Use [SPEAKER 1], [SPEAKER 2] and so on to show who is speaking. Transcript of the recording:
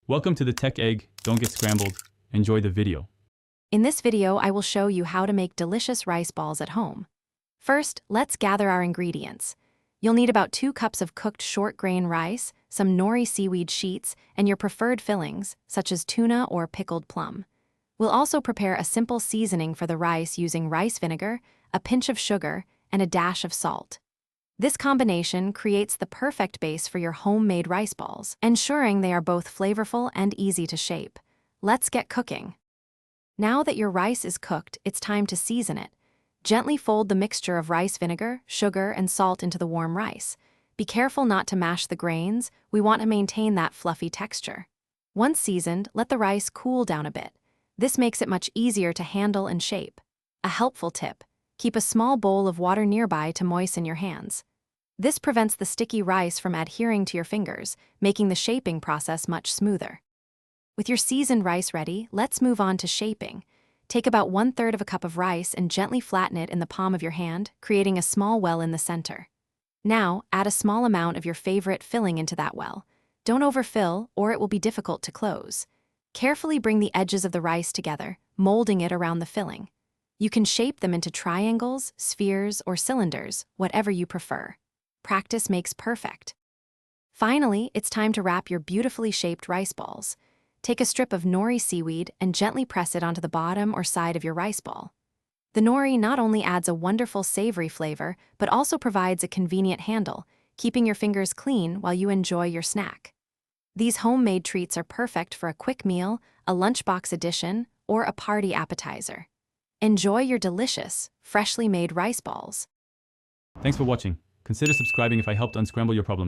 [SPEAKER 1] Welcome to the Tech Egg. Don't get scrambled. Enjoy the video.
[SPEAKER 2] In this video, I will show you how to make delicious rice balls at home. First, let's gather our ingredients. You'll need about 2 cups of cooked short-grain rice, some nori seaweed sheets, and your preferred fillings, such as tuna or pickled plum. We'll also prepare a simple seasoning for the rice using rice vinegar, a pinch of sugar, and a dash of salt. This combination creates the perfect base for your homemade rice balls, ensuring they are both flavorful and easy to shape. Let's get cooking. Now that your rice is cooked, it's time to season it. Gently fold the mixture of rice vinegar, sugar, and salt into the warm rice. Be careful not to mash the grains. We want to maintain that fluffy texture. Once seasoned, let the rice cool down a bit. This makes it much easier to handle and shape. A helpful tip: keep a small bowl of water nearby to moisten your hands. This prevents the sticky rice from adhering to your fingers, making the shaping process much smoother. With your seasoned rice ready, let's move on to shaping. Take about 1/3 of a cup of rice and gently flatten it in the palm of your hand, creating a small well in the center. Now, add a small amount of your favorite filling into that well. Don't overfill, or it will be difficult to close. Carefully bring the edges of the rice together, molding it around the filling. You can shape them into triangles, spheres, or cylinders, whatever you prefer. Practice makes perfect. Finally, it's time to wrap your beautifully shaped rice balls. Take a strip of nori seaweed and gently press it onto the bottom or side of your rice ball. The nori not only adds a wonderful savory flavor, but also provides a convenient handle, keeping your fingers clean while you enjoy your snack. These homemade treats are perfect for a quick meal, a lunchbox addition, or a party appetizer. Enjoy your delicious, freshly made rice balls.
[SPEAKER 1] Thanks for watching. Consider subscribing if I helped unscramble your problems.